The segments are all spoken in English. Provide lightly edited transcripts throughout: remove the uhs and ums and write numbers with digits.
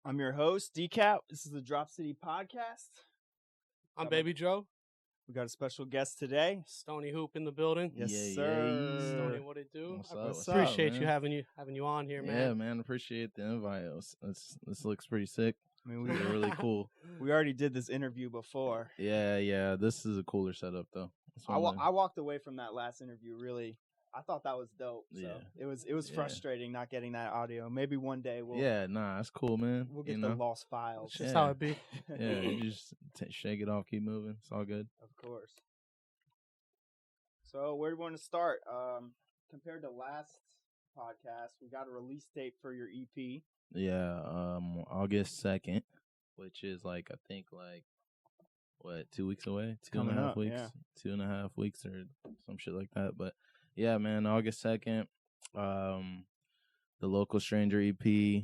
I'm your host, Decap. This is the Drop City Podcast. I'm Baby Joe. We got a special guest today. Stoney Hoop in the building. Yes, Yeah, sir. Stoney, what it do? What's I up? What's appreciate up, you man? having you on here, man. Yeah, man. Appreciate the invite. This looks pretty sick. I mean, These are really cool. we already did this interview before. Yeah. This is a cooler setup, though. I walked away from that last interview really. I thought that was dope. So Yeah. it was frustrating not getting that audio. Maybe one day we'll that's cool, man. we'll get the lost files. That's just how it be. Yeah, you just shake it off, keep moving. It's all good. Of course. So where do we want to start? Compared to last podcast, we got a release date for your EP. Yeah, August 2nd, which is I think 2 weeks away? Two and a half weeks? Yeah. 2.5 weeks or some shit like that. But yeah, man, August 2nd, the Local Stranger EP,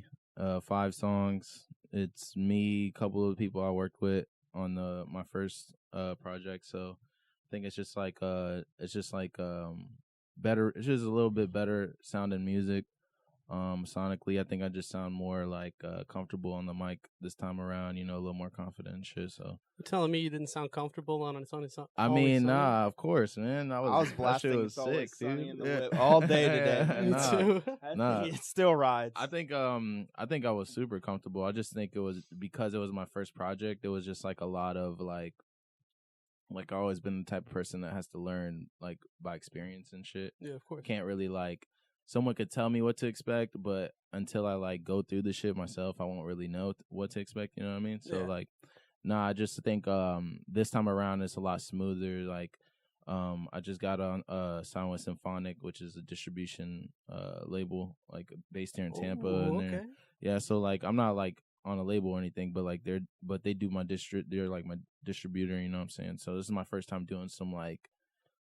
5 songs. It's me, a couple of people I worked with on my first project. So I think it's just better. It's just a little bit better sounding music. Sonically, I think I just sound more comfortable on the mic this time around, a little more confident and shit. So You're telling me you didn't sound comfortable on its own? I mean, nah, of course, man. I was blasting that shit was sick, dude. in the whip all day today. Me too. Nah. It still rides. I think I was super comfortable. I just think it was because it was my first project. It was just a lot of I've always been the type of person that has to learn by experience and shit. Yeah, of course. Can't really someone could tell me what to expect, but until I go through the shit myself, I won't really know what to expect. You know what I mean? So I just think this time around it's a lot smoother. I just got on signed with Symphonic, which is a distribution label based here in Tampa. Ooh, and okay. Yeah, so I'm not on a label or anything, but they do my they're my distributor. You know what I'm saying? So this is my first time doing some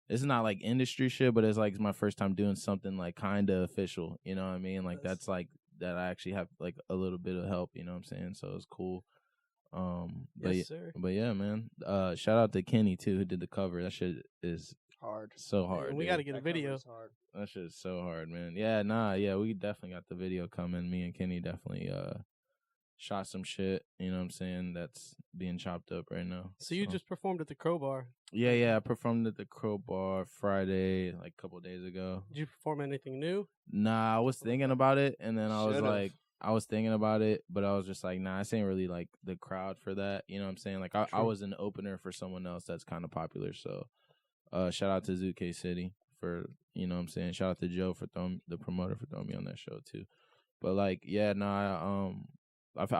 it's not industry shit, but it's my first time doing something kind of official. You know what I mean? That's that I actually have a little bit of help. You know what I'm saying? So it's cool. Yes, sir. But yeah, man. Shout out to Kenny too, who did the cover. That shit is hard. So hard. Man, we got to get a video. That shit is so hard, man. Yeah, we definitely got the video coming. Me and Kenny definitely shot some shit, you know what I'm saying, that's being chopped up right now. So you just performed at the Crowbar. Yeah, I performed at the Crowbar Friday, a couple of days ago. Did you perform anything new? Nah, I was thinking about it, and then I was thinking about it, but I was just nah, I ain't really the crowd for that, you know what I'm saying? I was an opener for someone else that's kind of popular, so shout out to Zuke City for, you know what I'm saying, shout out to Joe for the promoter for throwing me on that show too. But I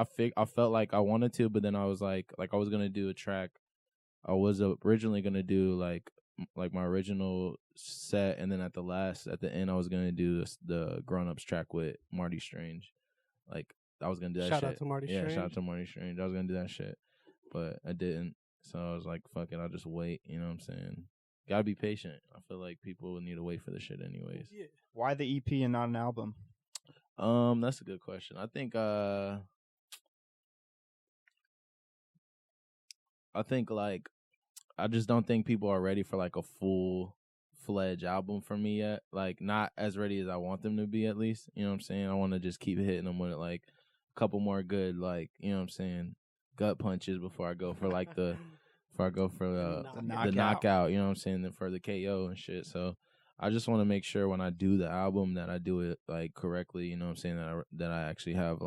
felt like I wanted to, but then I was I was gonna do a track. I was originally gonna do my original set, and then at the end, I was gonna do the Grown Ups track with Marty Strange. I was gonna do that. Shout shit. out to Marty Strange. Yeah, shout out to Marty Strange. I was gonna do that shit, but I didn't. So I was fuck it, I'll just wait. You know what I'm saying? Gotta be patient. I feel like people need to wait for the shit anyways. Yeah. Why the EP and not an album? That's a good question. I think I just don't think people are ready for a full-fledged album from me yet. Not as ready as I want them to be, at least. You know what I'm saying? I want to just keep hitting them with a couple more good, you know what I'm saying, gut punches before I go for the knockout, you know what I'm saying, then for the KO and shit. So I just want to make sure when I do the album that I do it correctly, you know what I'm saying, that I actually have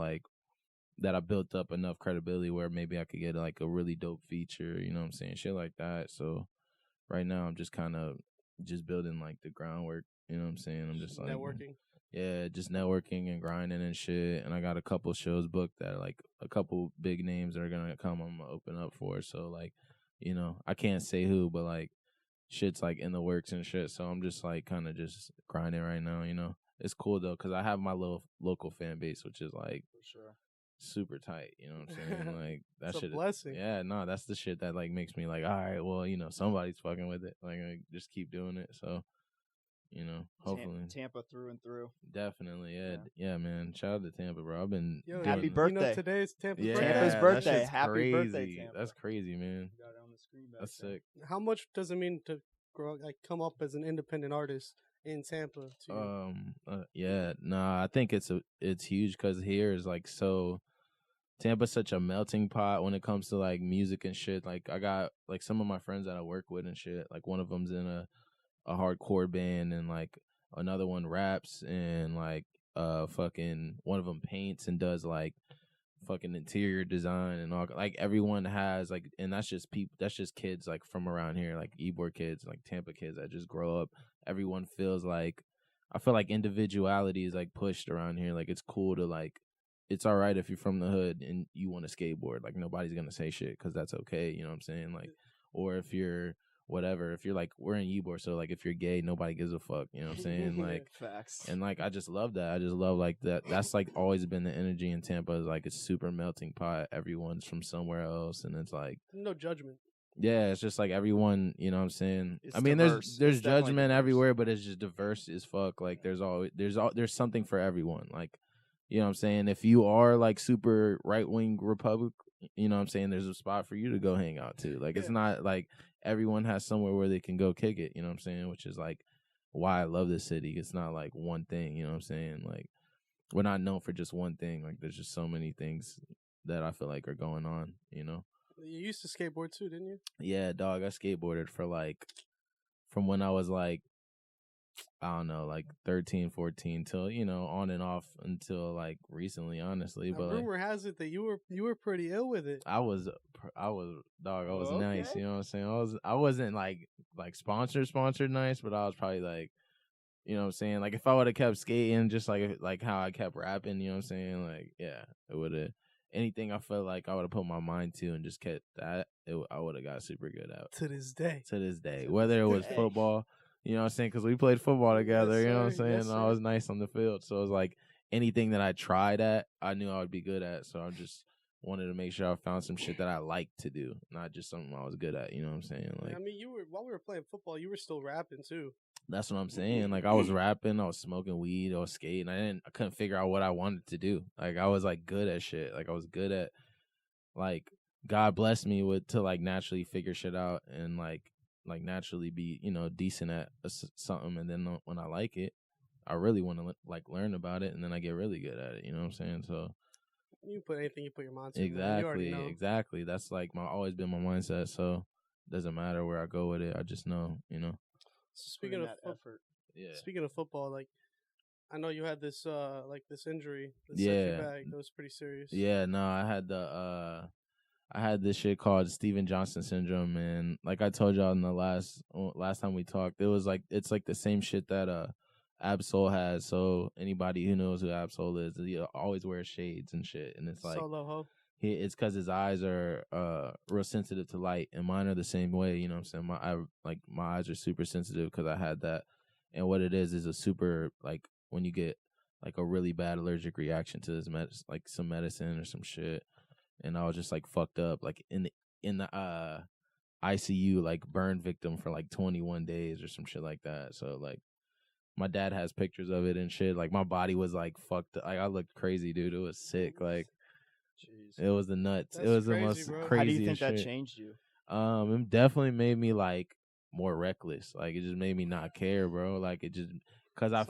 that I built up enough credibility where maybe I could get a really dope feature, you know what I'm saying, shit like that. So right now I'm just kind of just building the groundwork, you know what I'm saying. I'm just networking. Yeah, just networking and grinding and shit. And I got a couple shows booked that a couple big names that are gonna come. I'm gonna open up for. So you know, I can't say who, but shit's in the works and shit. So I'm just kind of just grinding right now. You know, it's cool though because I have my little local fan base, which is for sure. Super tight, you know what I'm saying? That it's shit a blessing. Yeah, no, that's the shit that makes me all right, well, you know, somebody's fucking with it. I just keep doing it. So, you know, hopefully Tampa through and through. Definitely, yeah, man. Shout out to Tampa, bro. I've been happy birthday. You know, today's Tampa's birthday. Tampa's birthday. Happy crazy. Birthday, Tampa. That's crazy, man. Got it on the screen back That's there. sick. How much does it mean to grow come up as an independent artist in Tampa to you? I think it's huge because here is so Tampa's such a melting pot when it comes to like music and shit. Like I got like some of my friends that I work with and shit. Like one of them's in a hardcore band, and like another one raps, and like fucking one of them paints and does like fucking interior design and all. Like everyone has like, and that's just people, that's just kids like from around here, like Ybor kids, like Tampa kids that just grow up. Everyone feels like, I feel like individuality is like pushed around here. Like it's cool to like, it's all right if you're from the hood and you want to skateboard. Like nobody's gonna say shit because that's okay. You know what I'm saying? Like, or if you're whatever, if you're like, we're in Ybor, so like if you're gay, nobody gives a fuck. You know what I'm saying? Like facts. And like I just love that. I just love like that. That's like always been the energy in Tampa. Is like it's super melting pot. Everyone's from somewhere else, and it's like no judgment. Yeah, it's just like everyone. You know what I'm saying? It's I mean, diverse. there's It's definitely judgment diverse. everywhere, but it's just diverse as fuck. Like there's something for everyone. Like, you know what I'm saying? If you are like super right wing Republic, you know what I'm saying? There's a spot for you to go hang out too. Like it's not like everyone has somewhere where they can go kick it. You know what I'm saying? Which is like why I love this city. It's not like one thing, you know what I'm saying? Like we're not known for just one thing. Like there's just so many things that I feel like are going on, you know? You used to skateboard too, didn't you? Yeah, dog, I skateboarded for like from when I was like I don't know, like 13, 14 till, you know, on and off until like recently, honestly. Now, but rumor has it that you were pretty ill with it. I was dog, I was Okay. nice, you know what I'm saying? I wasn't like sponsored nice, but I was probably like, you know what I'm saying? Like, if I would have kept skating just like how I kept rapping, you know what I'm saying? Like, yeah, it would have, anything I felt like I would have put my mind to and just kept that, I would have got super good at. To this day. Whether it was football, you know what I'm saying? Because we played football together, you know what I'm saying? Yes, and I was nice on the field. So it was like anything that I tried at, I knew I would be good at. So I just wanted to make sure I found some shit that I liked to do, not just something I was good at, you know what I'm saying? Like, I mean, while we were playing football, you were still rapping too. That's what I'm saying. Like I was rapping, I was smoking weed, I was skating. I couldn't figure out what I wanted to do. Like I was like good at shit. Like I was good at, like, God blessed me to like naturally figure shit out and like naturally be, you know, decent at something. And then when I like it, I really want to like learn about it, and then I get really good at it. You know what I'm saying? So you put anything you put your mind to. Exactly. That's like always been my mindset. So it doesn't matter where I go with it. I just know, you know. So speaking of effort, speaking of football, like I know you had this this injury that set you back. That was pretty serious. Yeah, no, I had this shit called Steven Johnson syndrome, and like I told y'all in the last time we talked, it was like it's like the same shit that Absol has. So anybody who knows who Absol is, he always wears shades and shit, and it's like Solo ho. It's because his eyes are real sensitive to light, and mine are the same way. You know what I'm saying? My eyes are super sensitive because I had that, and what it is a super, like, when you get like a really bad allergic reaction to this like some medicine or some shit, and I was just like fucked up, like in the ICU, like burn victim for like 21 days or some shit like that. So like my dad has pictures of it and shit. Like my body was like fucked up. Like I looked crazy, dude. It was sick. Like. Jeez. It was the nuts. That's it was crazy, the most bro. crazy. How do you think shit. that changed you? It definitely made me like more reckless. Like it just made me not care, bro. Like it just because I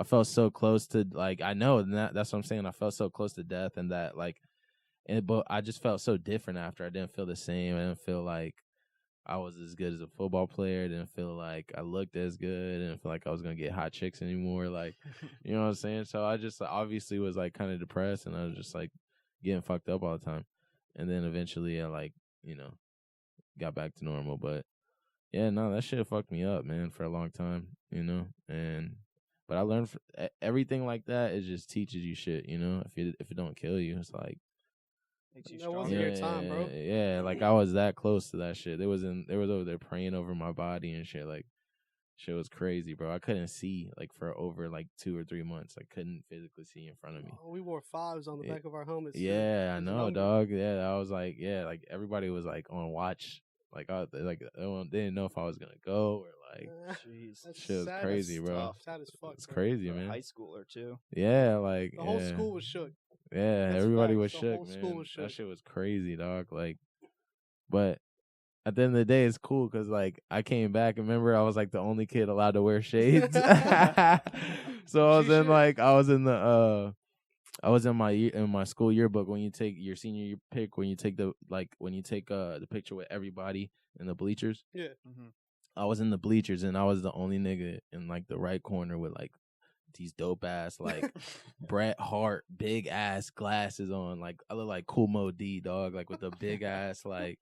felt so close to, like, I know that's what I'm saying. I felt so close to death, and that like, but I just felt so different after. I didn't feel the same. I didn't feel like I was as good as a football player. I didn't feel like I looked as good. I didn't feel like I was gonna get hot chicks anymore. Like, you know what I'm saying? So I just obviously was like kind of depressed, and I was just like getting fucked up all the time. And then eventually I, like, you know, got back to normal. But yeah, no, that shit fucked me up, man, for a long time, you know. But I learned everything like that. It just teaches you shit, you know. If it don't kill you, it's like Makes you That stronger. wasn't your time, bro. Yeah, like I was that close to that shit. They was over there praying over my body and shit. Like, shit was crazy, bro. I couldn't see like for over like 2 or 3 months. I couldn't physically see in front of me. We wore 5s on the back of our helmets. Yeah, I know, dog. Yeah, I was like, yeah, like everybody was like on watch. Like, they didn't know if I was gonna go or like. Jeez, shit was crazy, bro. Tough. Sad as fuck. It's crazy, for man. a high schooler too. Yeah, like The whole school was shook. Yeah, That's everybody facts. was The shook, whole man. school was shook. That shit was crazy, dog. Like, but at the end of the day, it's cool because like I came back. And remember, I was like the only kid allowed to wear shades. So I was in the I was in my school yearbook when you take your senior year pic, when you take the picture with everybody in the bleachers. Yeah. Mm-hmm. I was in the bleachers and I was the only nigga in like the right corner with like these dope ass like Bret Hart big ass glasses on. Like I look like Cool Mo D, dog, like with the big ass like,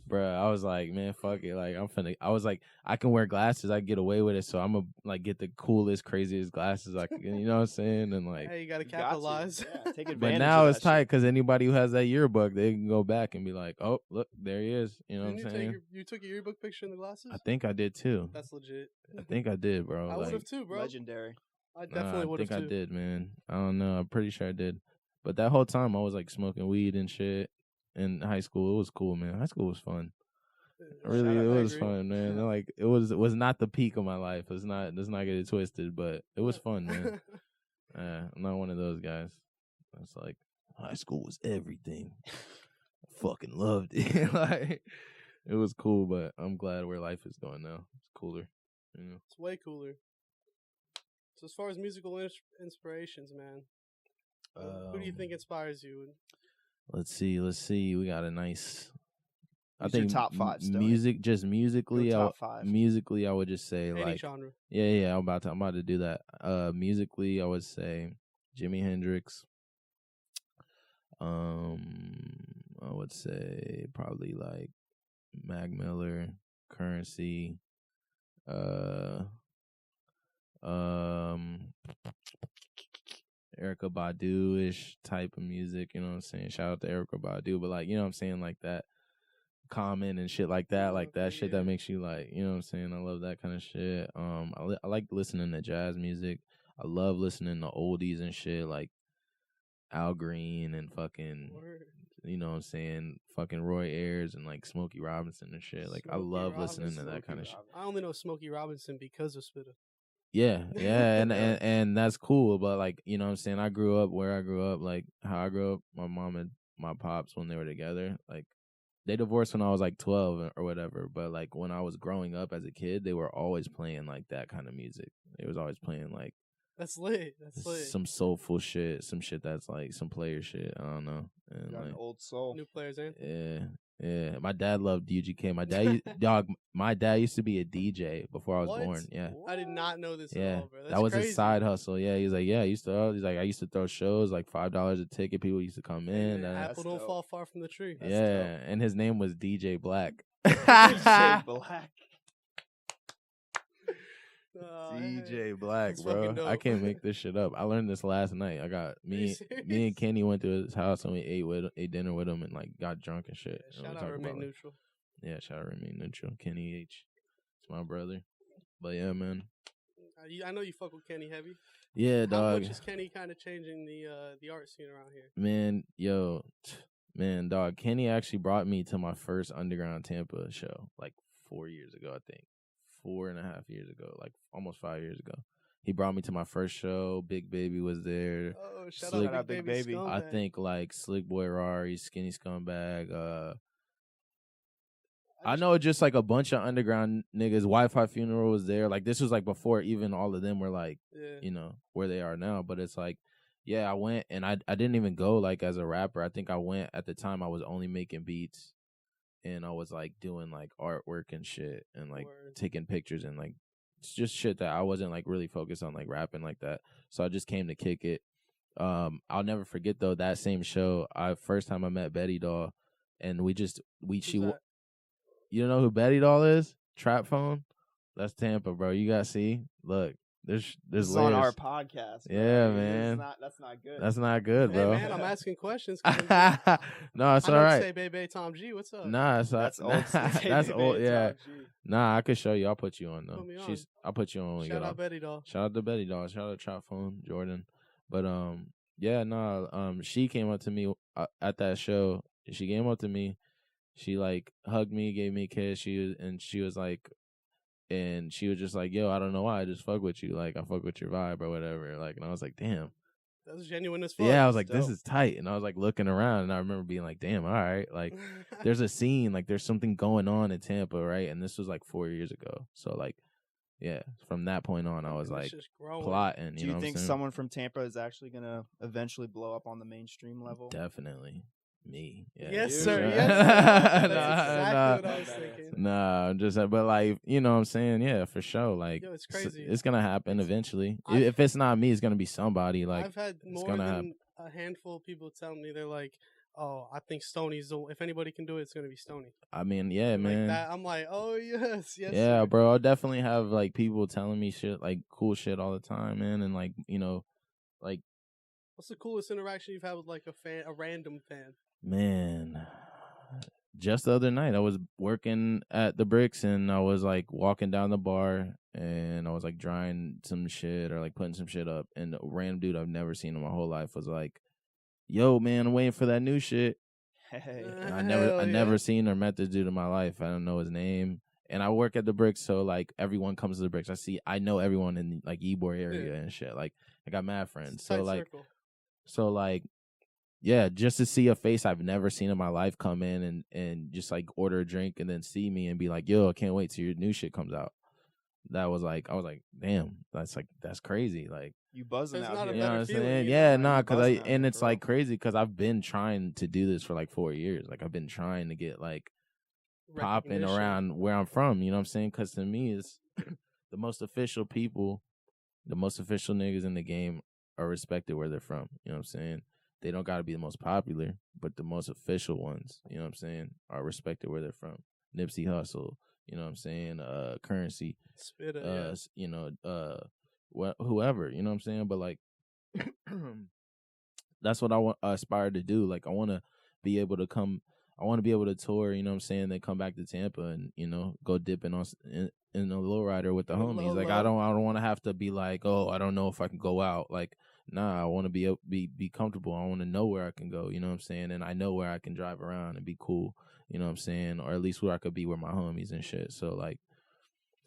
bruh. I was like, man, fuck it. Like I was like, I can wear glasses, I get away with it, so I'm gonna like get the coolest, craziest glasses I can. You know what I'm saying? And like, hey, you gotta capitalize. Yeah, take advantage. but now of it's that tight shit. because anybody who has that yearbook, they can go back and be like, oh, look, there he is. You know what I'm saying? You took your yearbook picture in the glasses? I think I did too. That's legit. I think I did, bro. I like, would have too, bro. Legendary. I definitely would have too. I think I did, man. I don't know. I'm pretty sure I did. But that whole time I was like smoking weed and shit in high school. It was cool, man. High school was fun. Really, it was fun, man. Yeah. Like it was not the peak of my life. Let's not get it twisted, but it was fun, man. I'm not one of those guys. It's like high school was everything. I fucking loved it. Like it was cool, but I'm glad where life is going now. It's cooler, you know. It's way cooler. So as far as musical inspirations, man, who do you think inspires you? Let's see. We got a nice. I think top 5. Music, just musically. Top 5. Musically, I would just say any like genre. Yeah. I'm about to do that. Musically, I would say Jimi Hendrix. I would say probably like Mac Miller, Currency. Erykah Badu-ish type of music, you know what I'm saying? Shout out to Erykah Badu, but like, you know what I'm saying, like that Common and shit like that, like that shit that makes you like, you know what I'm saying? I love that kind of shit. I like listening to jazz music. I love listening to oldies and shit like Al Green and fucking, you know what I'm saying, fucking Roy Ayers and like Smokey Robinson and shit. Like I love listening to that kind of shit. I only know Smokey Robinson because of Spitter. Yeah, and that's cool, but like, you know what I'm saying, I grew up where I grew up, like how I grew up, my mom and my pops when they were together, like they divorced when I was like 12 or whatever, but like when I was growing up as a kid, they were always playing like that kind of music. They was always playing like that's lit. Some soulful shit, some shit that's like some player shit. I don't know. And got like, an old soul. New Players Anthem. Yeah. My dad loved UGK. My dad used to be a DJ before I was born. Yeah. I did not know this at all, bro. That's that was crazy. his side hustle. Yeah, he's like, I used to throw shows like $5 a ticket. People used to come in. Man, apple don't fall far from the tree. That's dope. And his name was DJ Black. DJ Black. DJ Black, bro. I can't make this shit up. I learned this last night. I got me and Kenny went to his house and we ate dinner with him and like got drunk and shit. Yeah, shout out Remain Neutral. Yeah, shout out Remain Neutral. Kenny H. It's my brother. But yeah, man. I know you fuck with Kenny heavy. Yeah, dog. How much is Kenny kind of changing the art scene around here? Man, dog. Kenny actually brought me to my first Underground Tampa show like 4 years ago, I think. 4.5 years ago, like almost 5 years ago. He brought me to my first show. Big Baby was there. Oh, shout out Big Baby. I think like Slick Boy Rari, Skinny Scumbag. I know just like a bunch of underground niggas. Wi-Fi Funeral was there. Like this was like before even all of them were like, you know, where they are now. But it's like, yeah, I went and I didn't even go like as a rapper. I think I went at the time I was only making beats. And I was like doing like artwork and shit and like taking pictures and like it's just shit that I wasn't like really focused on like rapping like that. So I just came to kick it. I'll never forget though that same show. First time I met Betty Doll, and you know who Betty Doll is? Trap Phone. That's Tampa, bro. You gotta see. Look. There's on our podcast. Bro. Yeah, man. That's not good. That's not good, bro. Hey, man, I'm asking questions. No, it's all right. Say, baby, Tom G, what's up? Nah, that's old. That's old. Yeah. Nah, I could show you. I'll put you on though. Put me on. I'll put you on. When Shout out Betty Doll. Shout out to Betty Doll. Shout out to Trap Phone, Jordan. But she came up to me at that show. She came up to me. She like hugged me, gave me a kiss. She was like. And she was just like, yo, I don't know why. I just fuck with you. Like, I fuck with your vibe or whatever. Like, and I was like, damn. That was genuine as fuck. Yeah, I was like, this is tight. And I was like looking around and I remember being like, damn, all right. Like, there's a scene, like there's something going on in Tampa, right? And this was like 4 years ago. So like yeah, from that point on, I was And like it's just growing. plotting. Do you know think what I'm someone from Tampa is actually gonna eventually blow up on the mainstream level? Definitely me. Yeah, Yes, You? sir. Sure. Yes, sir. That's Nah, exactly nah. what I was Love that thinking. answer. Nah, I'm just but like you know what I'm saying, yeah, for sure. Like Yo, it's crazy. it's gonna happen eventually. I've- If it's not me, it's gonna be somebody. Like I've had it's more gonna than happen. a handful of people tell me they're like, "Oh, I think Stoney's the. If anybody can do it, it's gonna be Stoney." I mean, yeah, And man. like that, I'm like, "Oh yes, yes, Yeah, sir." bro. I'll definitely have like people telling me shit, like cool shit all the time, man. And like, you know, like, What's the coolest interaction you've had with like a random fan? man, just the other night I was working at the Bricks and I was like walking down the bar and I was like drying some shit or like putting some shit up. And a random dude I've never seen in my whole life was like, yo, man, I'm waiting for that new shit. Hey. And I Hell never yeah. seen or met this dude in my life. I don't know his name. And I work at the Bricks, so like everyone comes to the Bricks. I know everyone in like Ybor area and shit. Like I got mad friends. It's a tight So circle. like yeah, just to see a face I've never seen in my life come in and just like order a drink and then see me and be like, yo, I can't wait till your new shit comes out. That was like I was like, damn, that's crazy. Like You buzzing There's out not a here. you know what better I'm feeling, saying? you Yeah, know? nah, You cause buzzing out and here, it's for like real. crazy because I've been trying to do this for like 4 years. Like I've been trying to get like popping Recognition. around where I'm from. You know what I'm saying? Because to me, it's the most official people, the most official niggas in the game are respected where they're from. You know what I'm saying? They don't got to be the most popular, but the most official ones, you know what I'm saying, are respected where they're from. Nipsey Hussle, you know what I'm saying? Currency, Spitter, yeah. you know, whoever, you know what I'm saying? But like, that's what I aspire to do. Like, I want to be able to come. I want to be able to tour, you know what I'm saying, then come back to Tampa and, you know, go dipping in a lowrider with the homies. Like, I don't want to have to be like, oh, I don't know if I can go out. Like, nah, I want to be comfortable. I want to know where I can go, you know what I'm saying? And I know where I can drive around and be cool, you know what I'm saying? Or at least where I could be with my homies and shit. So, like,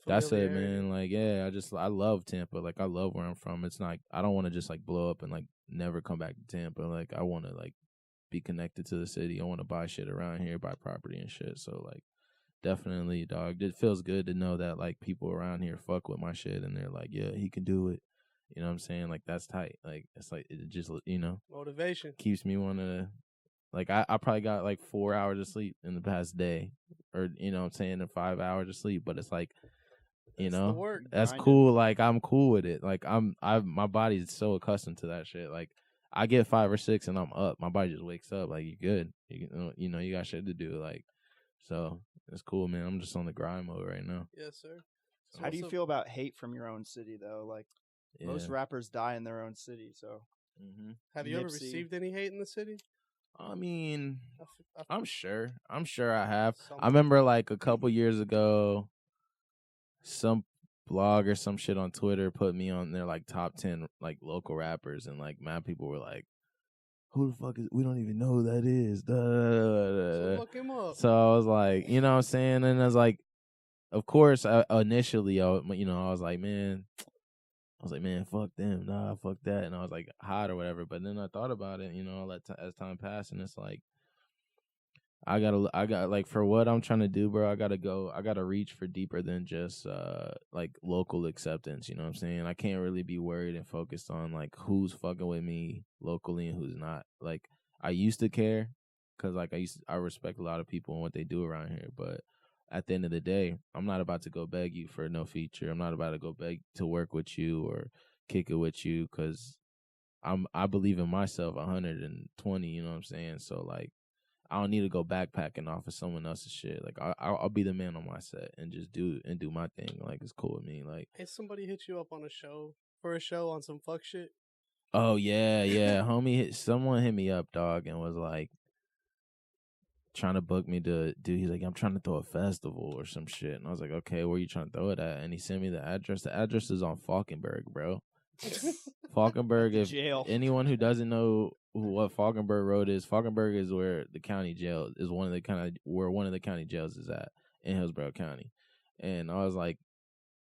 that's it, man. Like, yeah, I love Tampa. Like, I love where I'm from. It's not, I don't want to just, like, blow up and, like, never come back to Tampa. Like, I want to, like, be connected to the city. I want to buy shit around here, buy property and shit. So, like, definitely, dog. It feels good to know that, like, people around here fuck with my shit and they're like, yeah, he can do it. You know what I'm saying? Like, that's tight. Like, it's like, it just, you know, Motivation. keeps me wanting to, like, I probably got, like, 4 hours of sleep in the past day. Or, you know what I'm saying, and 5 hours of sleep. But it's like, you That's know, the work. that's Grinding. cool. Like, I'm cool with it. Like, my body's so accustomed to that shit. Like, I get 5 or 6 and I'm up. My body just wakes up. Like, you good. You know, you got shit to do. Like, so it's cool, man. I'm just on the grind mode right now. Yes, sir. So How do you what's feel about hate from your own city, though? Like, Yeah. most rappers die in their own city, so. Mm-hmm. Have you ever Nipsey. received any hate in the city? I mean, I I'm sure I have. Something. I remember like a couple years ago, some blog or some shit on Twitter put me on their like top 10 like local rappers, and like mad people were like, who the fuck is, we don't even know who that is. So look him up. So I was like, you know what I'm saying? And I was like, of course, initially, I was like, man, fuck them, nah, fuck that. And I was like, hot or whatever. But then I thought about it, you know, as time passed, and it's like, I got like, for what I'm trying to do, bro, I gotta reach for deeper than just like local acceptance, you know what I'm saying? I can't really be worried and focused on like who's fucking with me locally and who's not. Like, I used to care because like I respect a lot of people and what they do around here, but at the end of the day, I'm not about to go beg you for no feature. I'm not about to go beg to work with you or kick it with you, because I believe in myself 120, you know what I'm saying? So like, I don't need to go backpacking off of someone else's shit. Like, I'll be the man on my set and just do my thing. Like, it's cool with me. Like, Hey, somebody hit you up on a show on some fuck shit? oh yeah, someone hit me up, dog, and was like trying to book me to do. He's like, I'm trying to throw a festival or some shit, and I was like, okay, where you trying to throw it at? And he sent me the address. The address is on Falkenberg, bro. Falkenberg. If Jail. anyone who doesn't know what Falkenberg Road is, Falkenberg is where the county jail is. One of the county jails is at in Hillsborough County. And I was like,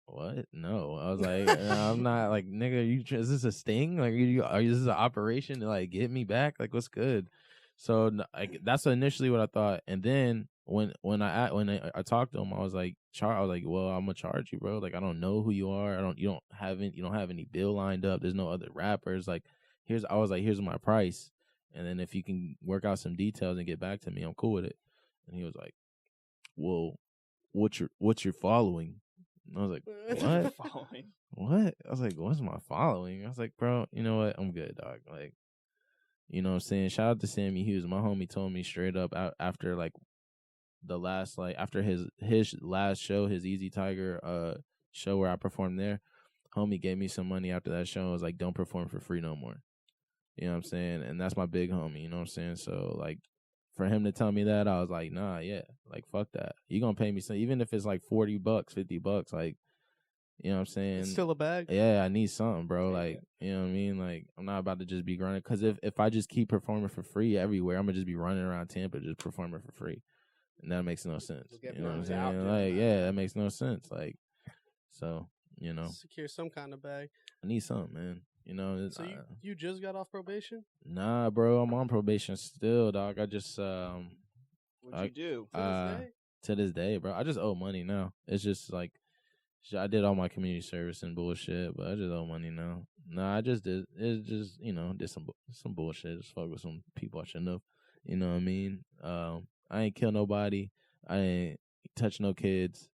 what? No. I was like, I'm not, like, nigga, is this a sting? Like, is this an operation to like get me back? Like, what's good? So like, that's initially what I thought. And then when I talked to him, I was like, well, I'm gonna charge you, bro. Like, I don't know who you are. You don't have any bill lined up. There's no other rappers. Like, here's my price, and then if you can work out some details and get back to me, I'm cool with it. And he was like, well, what's your following? And I was like, what? Following? What? I was like, what's my following? I was like, bro, you know what? I'm good, dog. Like, you know what I'm saying? Shout out to Sammy Hughes. My homie told me straight up after like the last, like after his last show, his Easy Tiger show where I performed there, homie gave me some money after that show and was like, don't perform for free no more. You know what I'm saying? And that's my big homie, you know what I'm saying? So like for him to tell me that, I was like, nah, yeah, like fuck that. You gonna pay me some, even if it's like $40, $50, like, you know what I'm saying? It's still a bag. Yeah, I need something, bro. Like, you know what I mean? Like, I'm not about to just be running. Because if I just keep performing for free everywhere, I'm going to just be running around Tampa just performing for free. And that makes no sense. You know what I'm saying? Like, yeah, that makes no sense. Like, so, you know. Secure some kind of bag. I need something, man. You know. So you just got off probation? Nah, bro. I'm on probation still, dog. I just, What'd you do? To this day? To this day, bro. I just owe money now. It's just like, I did all my community service and bullshit, but I just owe money now. Nah, I just did. It's just, you know, did some bullshit. Just fuck with some people I shouldn't have. You know what I mean? I ain't kill nobody. I ain't touch no kids.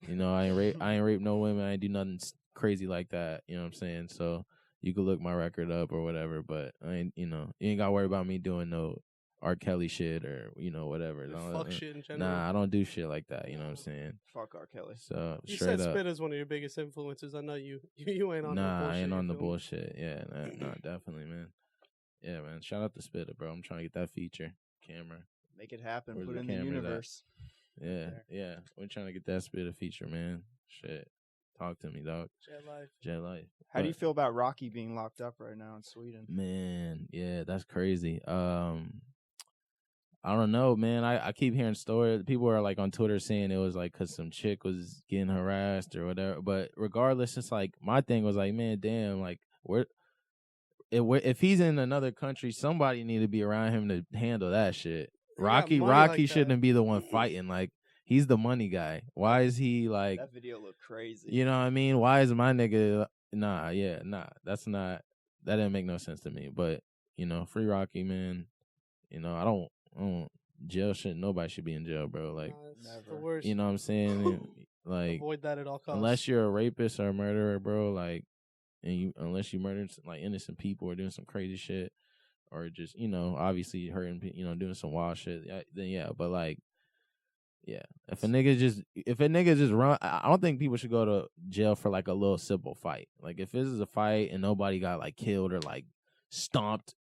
You know, I ain't rape no women. I ain't do nothing crazy like that. You know what I'm saying? So you could look my record up or whatever, but I ain't, you know, you ain't got to worry about me doing no R. Kelly shit or, you know, whatever. Fuck shit in general. Nah, I don't do shit like that. You know what I'm saying? Fuck R. Kelly. So you straight said up. Spit is one of your biggest influences. I know you ain't on the bullshit. Nah, I ain't on the bullshit. Yeah, nah, definitely, man. Yeah, man. Shout out to Spitter, bro. I'm trying to get that feature camera. Make it happen. Where's Put the it in the cameras at? universe. Yeah. We're trying to get that Spitter feature, man. Shit. Talk to me, dog. Jet life. How do you feel about Rocky being locked up right now in Sweden? Man, yeah, that's crazy. I don't know, man. I keep hearing stories. People are like on Twitter saying it was like because some chick was getting harassed or whatever. But regardless, it's like my thing was like, man, damn, like if he's in another country, somebody need to be around him to handle that shit. Rocky like shouldn't be the one fighting. Like, he's the money guy. Why is he like? That video looked crazy. You know what I mean? Why is my nigga? Nah. That's not. That didn't make no sense to me. But you know, free Rocky, man. You know, I don't jail shit. Nobody should be in jail, bro. Like, the worst. You know what I'm saying? Like, avoid that at all costs. Unless you're a rapist or a murderer, bro. Like, unless you murdered like innocent people or doing some crazy shit, or just, you know, obviously hurting, you know, doing some wild shit. Then yeah, but like, yeah, if a nigga just run, I don't think people should go to jail for like a little simple fight. Like, if this is a fight and nobody got like killed or like stomped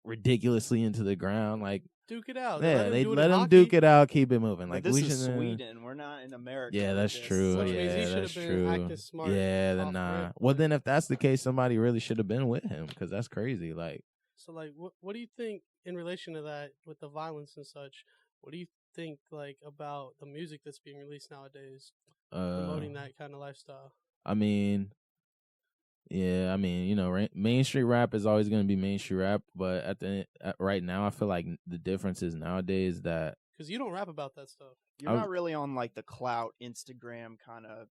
ridiculously into the ground, like, duke it out. Yeah, they let him duke it out, keep it moving. Like, this is Sweden. We're not in America. Yeah, that's true. Which yeah, means that's true. Smart yeah, then nah. Well, then if that's the case, somebody really should have been with him, because that's crazy. Like, so like, what do you think in relation to that with the violence and such? What do you think like about the music that's being released nowadays, promoting that kind of lifestyle? I mean, yeah, I mean, you know, mainstream rap is always going to be mainstream rap, but right now, I feel like the difference is nowadays that because you don't rap about that stuff. You're not really on like the clout Instagram kind of.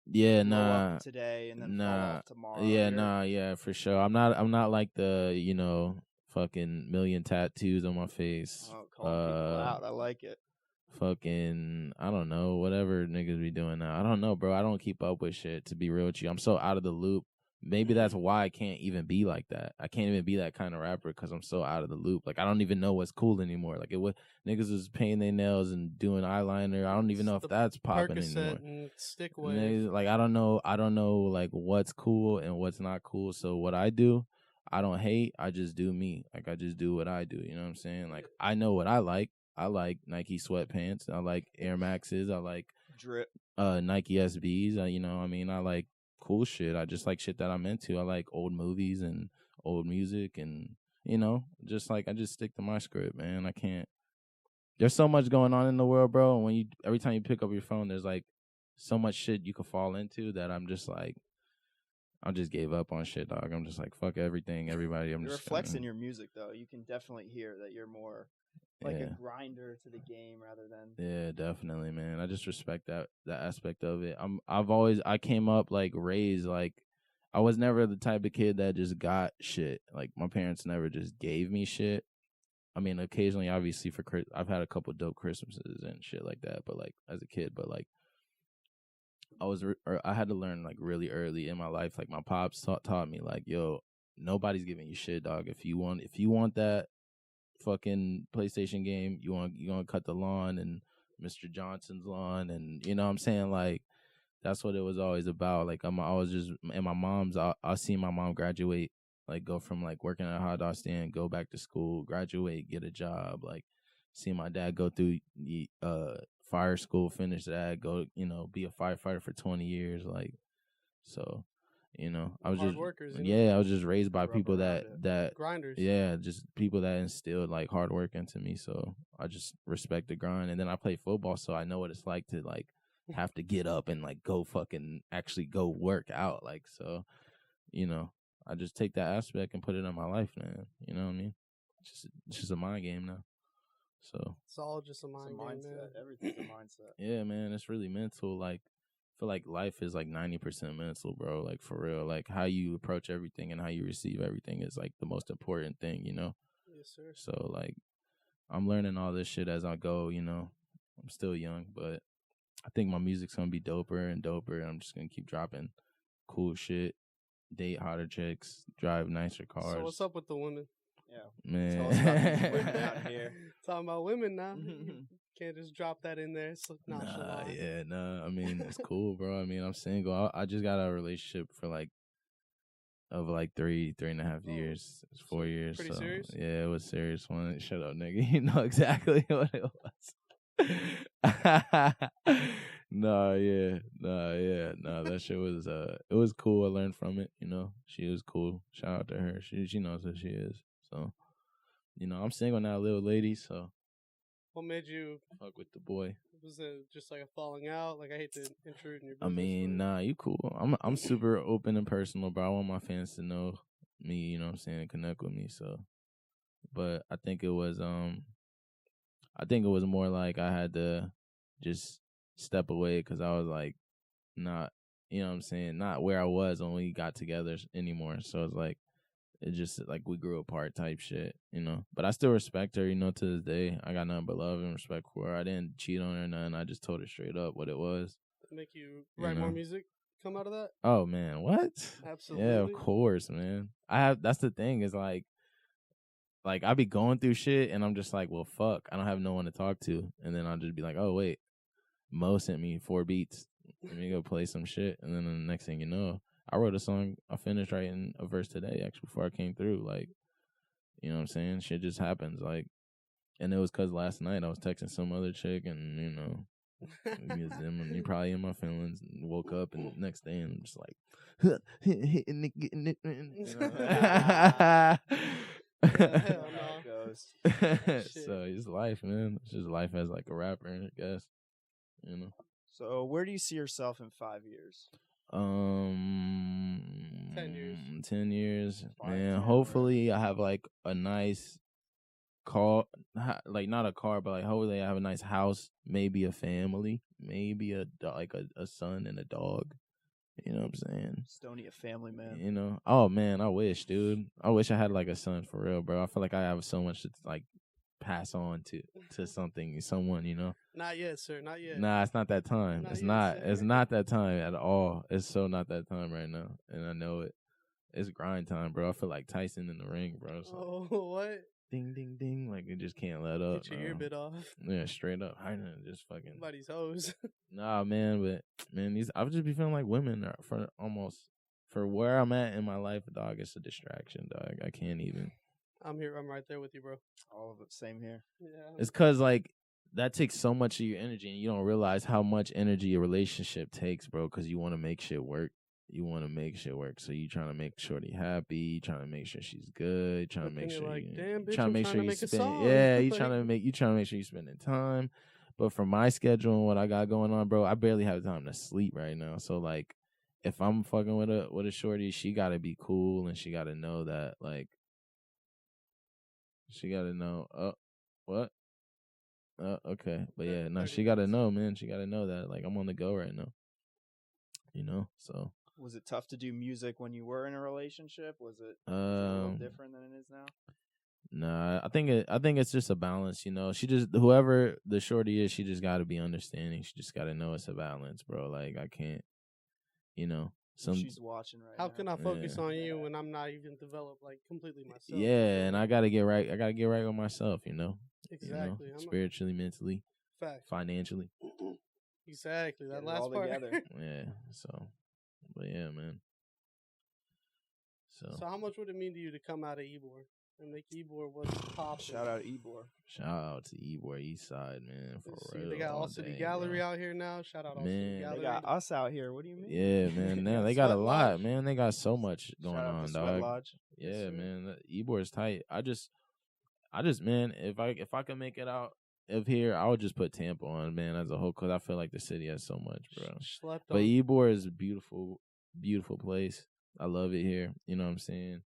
Nah. Today and then fall off tomorrow. Yeah, yeah, for sure. I'm not like the, you know, fucking million tattoos on my face. Oh, calling people out. I like it. Fucking, I don't know, whatever niggas be doing now. I don't know, bro. I don't keep up with shit, to be real with you. I'm so out of the loop. Maybe that's why I can't even be like that. I can't even be that kind of rapper because I'm so out of the loop. Like, I don't even know what's cool anymore. Like, niggas is painting their nails and doing eyeliner. I don't even know if that's popping anymore. And stick wave. Like, I don't know like what's cool and what's not cool. So what I do, I don't hate. I just do me. Like, I just do what I do. You know what I'm saying? Like, I know what I like. I like Nike sweatpants. I like Air Maxes. I like drip. Nike SBs. You know, I mean, I like cool shit. I just like shit that I'm into. I like old movies and old music, and, you know, just like, I just stick to my script, man. I can't. There's so much going on in the world, bro. And when every time you pick up your phone, there's like so much shit you could fall into that I'm just like, I just gave up on shit, dog. I'm just like, fuck everything, everybody. You're flexing your music, though. You can definitely hear that you're more like a grinder to the game rather than. Yeah, definitely, man. I just respect that aspect of it. I came up like raised like I was never the type of kid that just got shit. Like my parents never just gave me shit. I mean, occasionally, obviously, I've had a couple dope Christmases and shit like that. But like as a kid, but like I had to learn like really early in my life. Like my pops taught me like, yo, nobody's giving you shit, dog. If you want that fucking PlayStation game, you gonna cut the lawn and Mr. Johnson's lawn, and you know what I'm saying, like that's what it was always about. Like I was just and my mom's. I seen my mom graduate, like go from like working at a hot dog stand, go back to school, graduate, get a job. Like see my dad go through fire school, finish that, go be a firefighter for 20 years. Like so, I was hard just workers. I was just raised by people that grinders. Yeah, just people that instilled like hard work into me. So I just respect the grind. And then I play football, so I know what it's like to like have to get up and like go fucking actually go work out. Like so, I just take that aspect and put it in my life, man. You know what I mean? It's just a mind game now. So it's all just a mindset. Man. Everything's a mindset. Yeah, man, it's really mental. Like I feel like life is like 90% mental, bro. Like for real. Like how you approach everything and how you receive everything is like the most important thing, Yes, sir. So like I'm learning all this shit as I go, I'm still young, but I think my music's gonna be doper and doper. And I'm just gonna keep dropping cool shit, date hotter chicks, drive nicer cars. So what's up with the women? Yeah, man. Tell us about these women out here. Talking about women now. Can't just drop that in there. It's nonchalant. I mean, it's cool, bro. I mean, I'm single. I just got a relationship for like 3.5 years. It's 4 years. Pretty serious? Yeah, it was serious one. Shut up, nigga. You know exactly what it was. That shit was it was cool. I learned from it, She was cool. Shout out to her. She knows who she is. So, I'm single now, little lady, so what made you fuck with the boy? Was it just like a falling out? Like I hate to intrude in your business. I mean, nah, you cool. I'm super open and personal, bro. I want my fans to know me, you know what I'm saying, and connect with me. So, but I think it was more like I had to just step away because I was like not, you know what I'm saying, not where I was when we got together anymore. So it's like it just like we grew apart type shit, But I still respect her, to this day. I got nothing but love and respect for her. I didn't cheat on her or nothing. I just told her straight up what it was. Make you write more music come out of that? Oh man, what? Absolutely. Yeah, of course, man. That's the thing is like I be going through shit and I'm just like, well, fuck, I don't have no one to talk to, and then I'll just be like, oh wait, Mo sent me 4 beats. Let me go play some shit, and then the next thing you know, I wrote a song. I finished writing a verse today, actually, before I came through. Like, you know what I'm saying? Shit just happens. Like, and it was because last night I was texting some other chick, and you probably in my feelings. And woke up, and the next day, I'm just like, So it's life, man. It's just life as like a rapper, I guess. So where do you see yourself in 5 years? 10 years. 10 years, man. Hopefully, I have like a nice car, like not a car, but like hopefully I have a nice house, maybe a family, maybe a son and a dog. You know what I'm saying? Stoney, a family man. Oh man, I wish, dude. I wish I had like a son for real, bro. I feel like I have so much to like pass on to someone. Not yet, sir. Not yet. Nah, it's not that time. It's not that time at all. It's so not that time right now, and I know it. It's grind time, bro. I feel like Tyson in the ring, bro. So, what? Ding, ding, ding. Like, it just can't let up. Get your ear bit off. Yeah, straight up. I know, just fucking. Somebody's hose. Nah, man, but, man, I would just be feeling like women are for where I'm at in my life, dog, it's a distraction, dog. I can't even. I'm here. I'm right there with you, bro. All of it. Same here. Yeah. It's because, like, that takes so much of your energy, and you don't realize how much energy a relationship takes, bro, because you want to make shit work. So you trying to make sure they're happy. You trying to make sure she's good. You trying to make sure trying to make sure you spend. Yeah, you trying to make sure you're spending time. But for my schedule and what I got going on, bro, I barely have time to sleep right now. So like, if I'm fucking with a shorty, she gotta be cool and she gotta know that like, she gotta know. What? Okay, but yeah, no, 30 she got to minutes. know, man. She got to know that, like, I'm on the go right now. You know, so. Was it tough to do music when you were in a relationship? Was it a little different than it is now? Nah, I think it's just a balance, you know. She just whoever the shorty is, she just got to be understanding. She just got to know it's a balance, bro. Like I can't, you know. She's watching right now. How can I focus on you when I'm not even developed like completely myself? Yeah, and I gotta get right. I gotta get right with myself, you know. Exactly. You know, spiritually, mentally, financially. Exactly. That Get last all part. Together. Yeah. So, but yeah, man. So how much would it mean to you to come out of Ybor and make Ybor what's popping? Shout out Ybor. Shout out to Ybor East Side, man. For real. They got All City Gallery out here now. Shout out All City Gallery. They got us out here. What do you mean? Yeah, man. Now they got a lot, man. They got so much going on, dog. Lodge. Yeah, man. Ybor is tight. I just, man. If I could make it out of here, I would just put Tampa on, man, as a whole, because I feel like the city has so much, bro. But Ybor is a beautiful, beautiful place. I love it here. You know what I'm saying?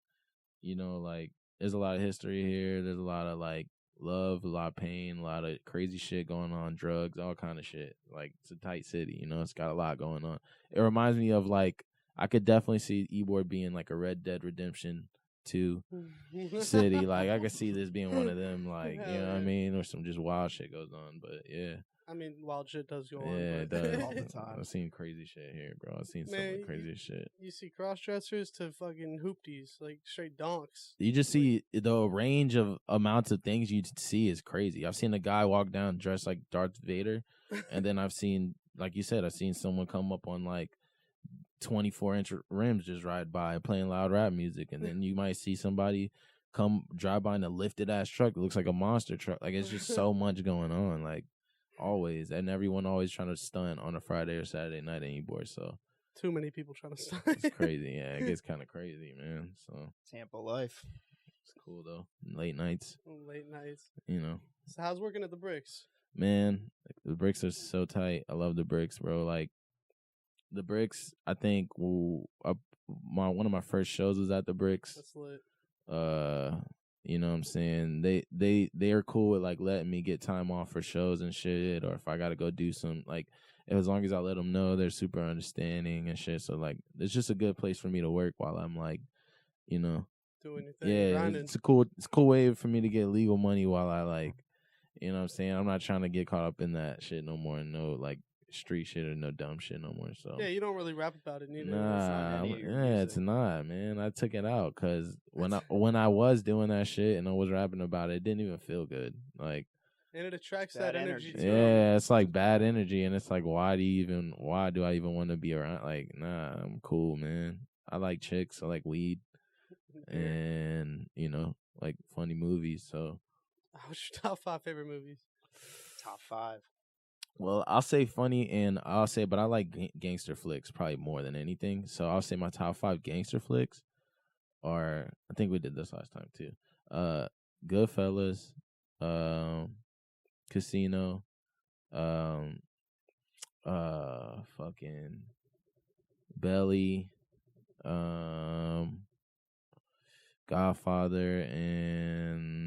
You know, like, there's a lot of history here. There's a lot of, like, love, a lot of pain, a lot of crazy shit going on, drugs, all kind of shit. Like, it's a tight city, you know? It's got a lot going on. It reminds me of, like, I could definitely see Ybor being, like, a Red Dead Redemption 2 city. Like, I could see this being one of them, like, you know what I mean? Or some just wild shit goes on, but, yeah. I mean, wild shit does go on. Yeah, it does. All the time. I've seen crazy shit here, bro. I've seen some crazy shit. You see cross-dressers to fucking hoopties, like straight donks. You just see the range of amounts of things you see is crazy. I've seen a guy walk down dressed like Darth Vader, and then I've seen, like you said, I've seen someone come up on like 24-inch rims just ride by playing loud rap music, and then you might see somebody come drive by in a lifted ass truck that looks like a monster truck. Like, it's just so much going on, like, always, and everyone always trying to stunt on a Friday or Saturday night anymore. So too many people trying to stunt. It's crazy. Yeah, it gets kind of crazy, man. So Tampa life. It's cool though. Late nights. You know. So how's working at the Bricks? Man, the Bricks are so tight. I love the Bricks, bro. Like, the Bricks, I think one of my first shows was at the Bricks. That's lit. You know what I'm saying? They are cool with, like, letting me get time off for shows and shit, or if I gotta go do some, like, as long as I let them know, they're super understanding and shit. So, like, it's just a good place for me to work while I'm, like, you know, doing your thing. Yeah, grinding. it's a cool way for me to get legal money while I, like, you know what I'm saying? I'm not trying to get caught up in that shit no more, and no, like, street shit or no dumb shit no more. So yeah, you don't really rap about it neither. Nah, it's not, man. I took it out because when I was doing that shit and I was rapping about it, it didn't even feel good. Like, and it attracts that energy. Yeah, it's like bad energy, and it's like, why do I even want to be around? Like, nah, I'm cool, man. I like chicks, I like weed, and you know, like funny movies. So, what's your top 5 favorite movies? Top 5. Well, I'll say funny, and but I like gangster flicks probably more than anything. So I'll say my top 5 gangster flicks are, I think we did this last time too. Goodfellas, Casino, fucking Belly, Godfather, and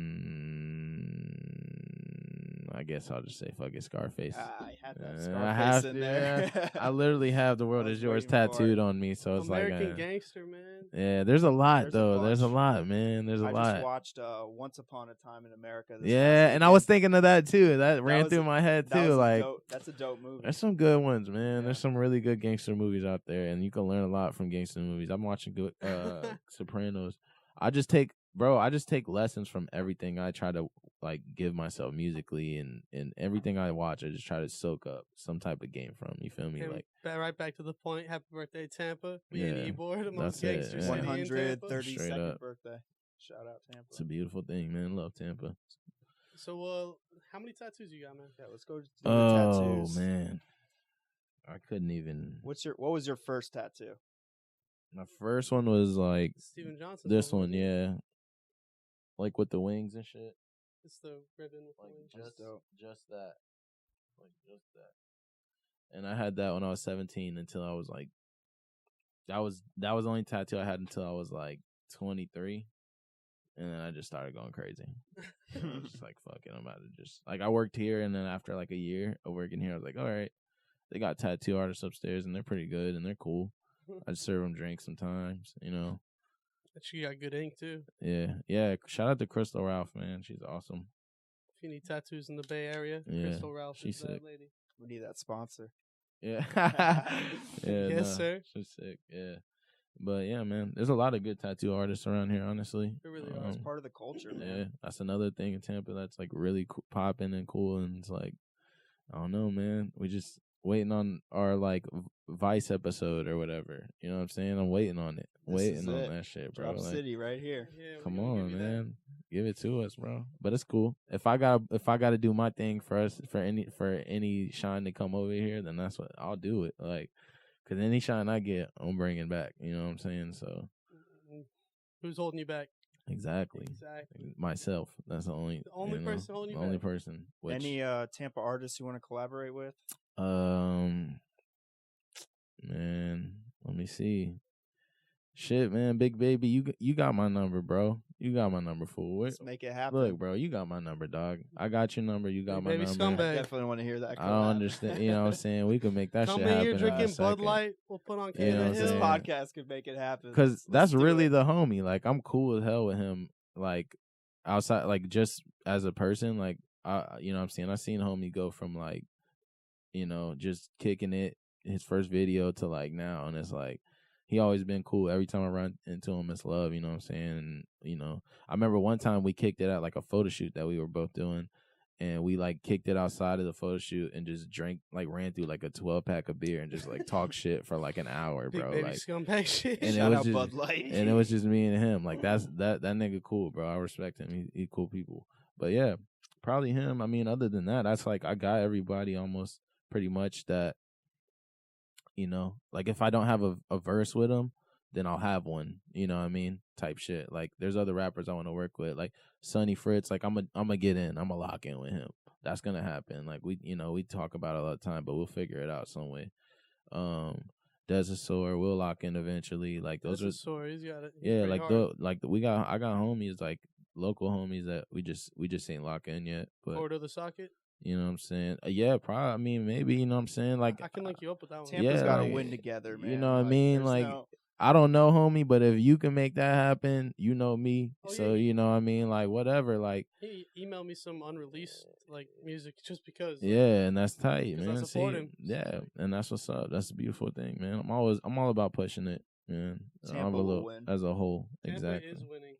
I guess I'll just say fucking Scarface. I had that Scarface in there. I literally have The World Is Yours tattooed on me, so it's American Gangster, man. Yeah, there's a lot though. There's a lot, man. There's a lot. I just watched Once Upon a Time in America. And I was thinking of that too. That ran through my head too. Like, that's a dope movie. There's some good ones, man. Yeah. There's some really good gangster movies out there, and you can learn a lot from gangster movies. I'm watching good Sopranos. I just take lessons from everything I try to, like, give myself musically, and everything I watch, I just try to soak up some type of game from. You feel me? And like, right back to the point. Happy birthday, Tampa. Me and Ybor, the most that's gangster city in Tampa. 132nd birthday. Shout out Tampa. It's a beautiful thing, man. Love Tampa. So, how many tattoos you got, man? Yeah, let's go to the tattoos. Oh man, I couldn't even. What was your first tattoo? My first one was like Steven Johnson. This one, yeah. Like with the wings and shit. It's the ribbon with like the wings. Just that. Like just that. And I had that when I was 17 until I was like, that was the only tattoo I had until I was like 23. And then I just started going crazy. I was just like, fuck it, I'm about to just like I worked here, and then after like a year of working here, I was like, all right, they got tattoo artists upstairs, and they're pretty good, and they're cool. I just serve them drinks sometimes, you know. She got good ink too. Yeah. Shout out to Crystal Ralph, man. She's awesome. If you need tattoos in the Bay Area, Crystal Ralph is that lady. We need that sponsor. Yeah. Yes, sir. She's sick. Yeah. But yeah, man, there's a lot of good tattoo artists around here, honestly. It really It's part of the culture, man. Yeah, that's another thing in Tampa that's like really popping and cool. And it's like, I don't know, man. We just waiting on our like Vice episode or whatever. You know what I'm saying? I'm waiting on it. Waiting on that shit, bro. Drop City right here. Yeah, come on, man. Give it to us, bro. But it's cool. If I gotta do my thing for us for any shine to come over here, then that's what I'll do it. Like, cause any shine I get, I'm bringing back. You know what I'm saying? So, who's holding you back? Exactly. Myself. That's the only person holding you back. Only person. Which, any Tampa artists you want to collaborate with? Man, let me see. Shit, man, Big Baby, you got my number, bro. You got my number, fool. Let's make it happen. Look, bro, you got my number, dog. I got your number. You got my number. Scumbag. I definitely want to hear that. I don't understand. You know what I'm saying? We could make that shit happen. Come in here drinking Bud Light. We'll put on this podcast could make it happen. Because that's really the homie. Like, I'm cool as hell with him. Like, outside, like, just as a person, like, you know what I'm saying? I seen homie go from, like, you know, just kicking it, his first video to, like, now. And it's like, he always been cool. Every time I run into him, it's love, you know what I'm saying? And, you know, I remember one time we kicked it at, like, a photo shoot that we were both doing. And we, like, kicked it outside of the photo shoot and just drank, like, ran through, like, a 12-pack of beer and just, like, talk shit for, like, an hour, bro. Big baby like, scumbag shit. And Shout out Bud Light. And it was just me and him. Like, that nigga cool, bro. I respect him. He cool people. But, yeah, probably him. I mean, other than that, that's, like, I got everybody almost pretty much that, you know, like, if I don't have a verse with him, then I'll have one, you know what I mean? Type shit. Like, there's other rappers I want to work with, like Sonny Fritz. Like, I'm gonna get in. I'm gonna lock in with him. That's gonna happen. Like, we talk about it all the time, but we'll figure it out some way. Desasaur, we'll lock in eventually. Like, those Desasaur, he's got it. Yeah, like I got homies, like local homies that we just ain't locked in yet. But Order the socket. You know what I'm saying? Yeah, probably. I mean, maybe. You know what I'm saying? Like, I can link you up with that one. Tampa's got to win together, man. You know what I mean? Like, I don't know, homie, but if you can make that happen, you know me. So, you know what I mean? Like, whatever. Like, he emailed me some unreleased, like, music just because. Yeah, and that's tight, man. I support him. Yeah, and that's what's up. That's a beautiful thing, man. I'm all about pushing it, man. Tampa will win. As a whole. Tampa exactly. is winning.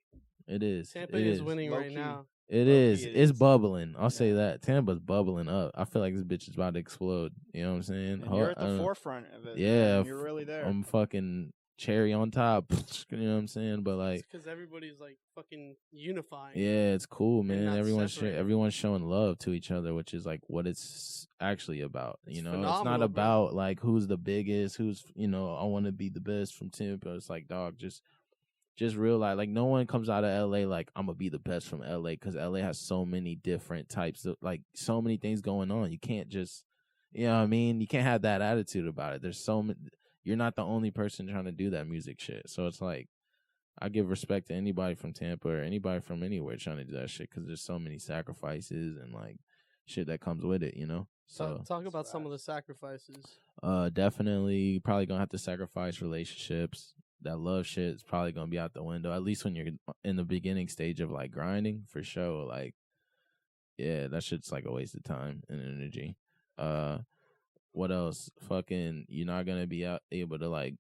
It is. Tampa is winning right now. It is. It's bubbling. I'll say that. Tampa's bubbling up. I feel like this bitch is about to explode. You know what I'm saying? And you're at the forefront of it. Yeah. Man. You're really there. I'm fucking cherry on top. You know what I'm saying? But like, it's because everybody's like fucking unifying. Yeah, it's cool, man. Everyone's showing love to each other, which is like what it's actually about. It's it's not about like who's the biggest, who's I want to be the best from Tampa. It's like, dog, just realize, like, no one comes out of LA like, I'm gonna be the best from LA, because LA has so many different types of, like, so many things going on. You can't just, you know what I mean? You can't have that attitude about it. There's so many. You're not the only person trying to do that music shit. So it's like, I give respect to anybody from Tampa or anybody from anywhere trying to do that shit, because there's so many sacrifices and like shit that comes with it, So talk about some of the sacrifices. Definitely, probably gonna have to sacrifice relationships. That love shit is probably gonna be out the window, at least when you're in the beginning stage of like grinding, for sure. Like, yeah, that shit's like a waste of time and energy. What else? Fucking, you're not gonna be able to like,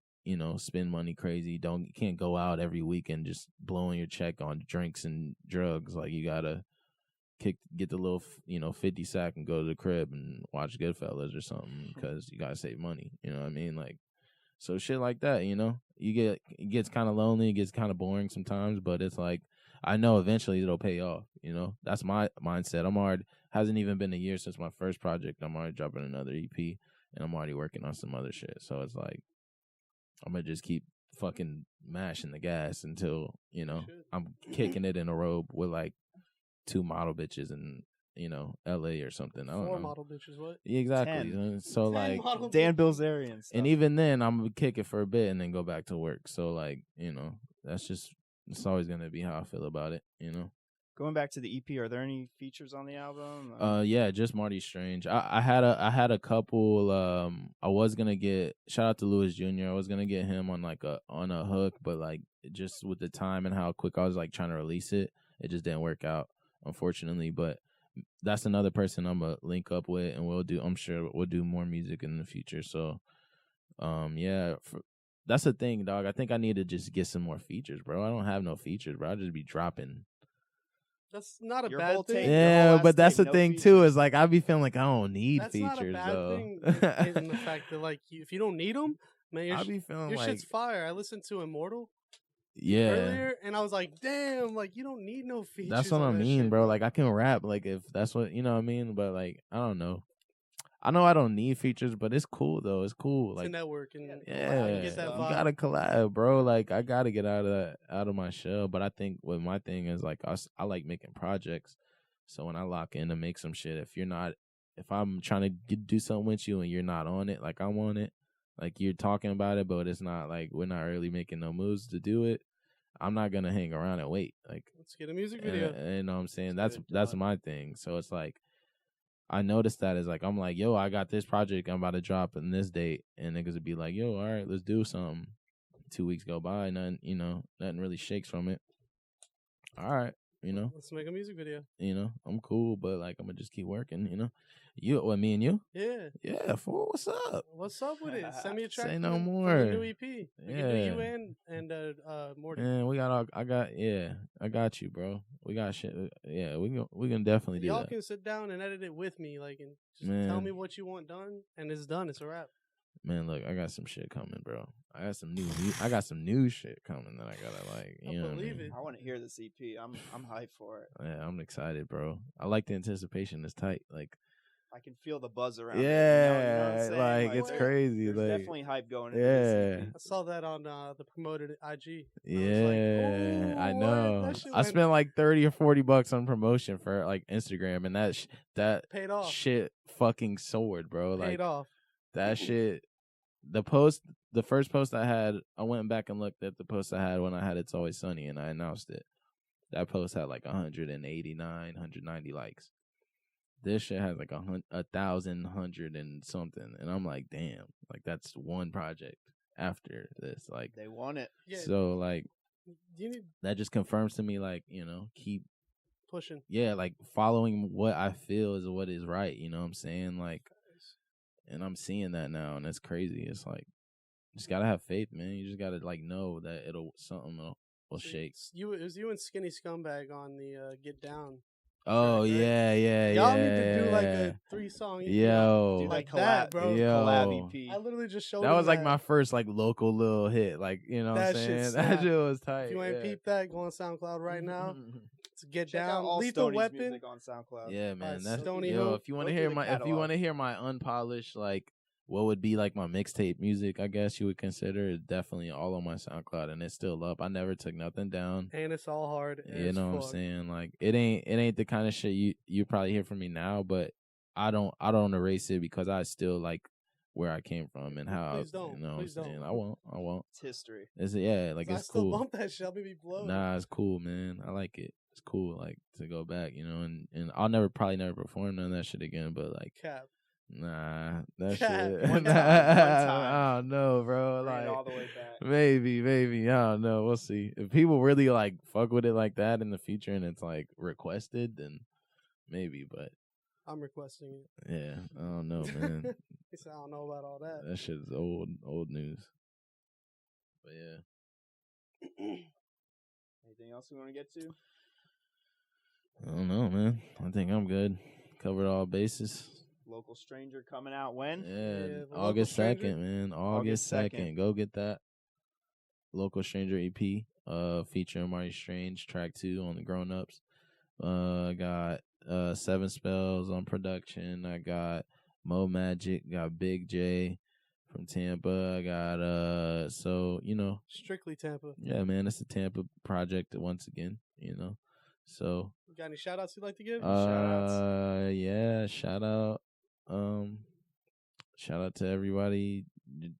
spend money crazy. You can't go out every weekend just blowing your check on drinks and drugs. Like, you gotta get the little 50 sack and go to the crib and watch Goodfellas or something, because you gotta save money. You know what I mean? Like, so shit like that, it gets kind of lonely, it gets kind of boring sometimes, but it's like, I know eventually it'll pay off, That's my mindset. Hasn't even been a year since my first project. I'm already dropping another EP, and I'm already working on some other shit. So it's like, I'm going to just keep fucking mashing the gas until, I'm kicking it in a robe with like 2 model bitches in, LA or something. I don't know. 4 model bitches, what? Exactly. 10. So 10 like Dan Bilzerian stuff. And even then I'm gonna kick it for a bit and then go back to work. So like, that's just it's always gonna be how I feel about it, you know. Going back to the EP, are there any features on the album? Yeah, just Marty Strange. I had a couple. I was gonna get shout out to Louis Jr. I was gonna get him on a hook, but like just with the time and how quick I was like trying to release it, it just didn't work out, unfortunately. But that's another person I'm gonna link up with, and I'm sure we'll do more music in the future. So, yeah, that's the thing, dog. I think I need to just get some more features, bro. I don't have no features, bro. I just be dropping. That's not a Your bad whole thing. tape- Yeah, but that's the no thing features. too. Is like I be feeling like I don't need That's features not a bad though. thing in the fact that like if you don't need them, man, I be feeling your like shit's fire. I listened to Immortal yeah. earlier, and I was like, damn, like you don't need no features. That's what I on that mean, shit, bro. Like I can rap, like if that's what you know what I mean. But like I don't know. I know I don't need features, but it's cool though. It's cool. to Like network and yeah, get that you vibe. gotta collab, bro. Like I gotta get out of my shell. But I think what my thing is like I like making projects. So when I lock in to make some shit, if I'm trying to do something with you and you're not on it, like I'm on it, like you're talking about it, but it's not like we're not really making no moves to do it. I'm not gonna hang around and wait. Like let's get a music video. you know what I'm saying? Let's That's my thing. So it's like I noticed that as like I'm like, yo, I got this project I'm about to drop in this date, and niggas would be like, yo, all right, let's do something. 2 weeks go by, nothing really shakes from it. All right, Let's make a music video. I'm cool, but like I'm gonna just keep working. Me and you? Yeah, fool. What's up? What's up with it? Send me a track. Say from no the more. new EP. We can do you and Morty. Man, I got you, bro. We got shit. Yeah, we can definitely do Y'all that. can sit down and edit it with me, like, and just Man. tell me what you want done, and it's done. It's a wrap. Man, look, I got some shit coming, bro. I got some new shit coming that I gotta like. You know what I mean? I want to hear this EP. I'm hyped for it. Yeah, I'm excited, bro. I like the anticipation. It's tight. Like I can feel the buzz around. yeah, it, you know what I'm saying? like it's crazy. There's like definitely hype going into this EP. I saw that on the promoted IG. Yeah, I know. That shit I went- spent like $30 or $40 on promotion for like Instagram, and that paid off. shit fucking soared, bro. Paid like off. that shit. The first post I had, I went back and looked at the post I had when I had It's Always Sunny, and I announced it. That post had like 190 likes. This shit has like 1,100 and something, and I'm like, damn, like that's one project after this. Like they want it. Yeah. So like that just confirms to me, like, keep pushing. Yeah, like following what I feel is what is right. You know what I'm saying? Like, and I'm seeing that now, and it's crazy. It's like, you just gotta have faith, man. You just gotta like know that something will shake. It was you and Skinny Scumbag on the Get Down. Oh track, right? yeah. Y'all need to do like a 3-song EP. Yo, do like collab, that, bro. Collab EP. I literally just showed. That was like my first like local little hit. Like, you know what I'm saying? That shit was tight. If you ain't peeped that, go on SoundCloud right now. To Get Check Down, out all Lethal Stoney's Weapon music on SoundCloud. Yeah, man. That's Stoney. if you want to hear my unpolished, like what would be like my mixtape music, I guess you would consider it, definitely all on my SoundCloud, and it's still up. I never took nothing down, and it's all hard. You know what I'm saying? Like it ain't the kind of shit you probably hear from me now, but I don't erase it because I still like where I came from and how. Please don't. You know Please what I'm saying? don't. I won't. It's history. It's like it's cool. I cool. still bump that shit. I'll be blown. Nah, it's cool, man. I like it. It's cool, like to go back, and I'll probably never perform none of that shit again. But like, Cap. Nah, that Cap. shit. One time. I don't know, bro. Bring like it all the way back. maybe. I don't know. We'll see. If people really like fuck with it like that in the future, and it's like requested, then maybe. But I'm requesting it. Yeah, I don't know, man. He said, I don't know about all that. That shit is old news. But yeah. Anything else we want to get to? I don't know, man. I think I'm good. Covered all bases. Local Stranger coming out when? Yeah, August 2nd, man. August 2nd. Go get that. Local Stranger EP, featuring Marty Strange, track 2 on the Grown Ups. Got 7 Spells on production. I got Mo Magic, got Big J from Tampa. I got Strictly Tampa. Yeah, man, it's a Tampa project once again, So you got any shout outs you'd like to give? Yeah, shout out to everybody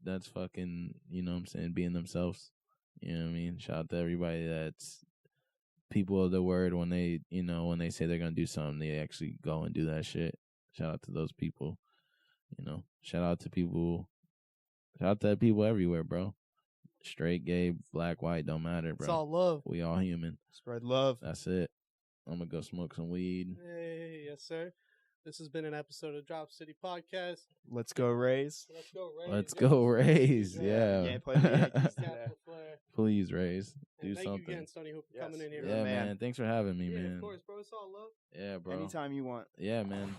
that's fucking, you know what I'm saying, being themselves You know what I mean? Shout out to everybody that's people of the word when they, when they say they're going to do something, they actually go and do that shit. Shout out to those people. Shout out to people everywhere, bro. Straight, gay, black, white, don't matter, bro. It's all love. We all human. Spread love. That's it. I'm going to go smoke some weed. Hey, yes, sir. This has been an episode of Drop City Podcast. Let's go Rays. Let's go Rays. Let's go Rays. Yeah. Yeah, play the Yankees today. Please, Rays. Do Thank something. you again, Stoney. Hope you're coming in here. Yeah, man. Thanks for having me, man. Of course, bro. It's all love. Yeah, bro. Anytime you want. Yeah, man.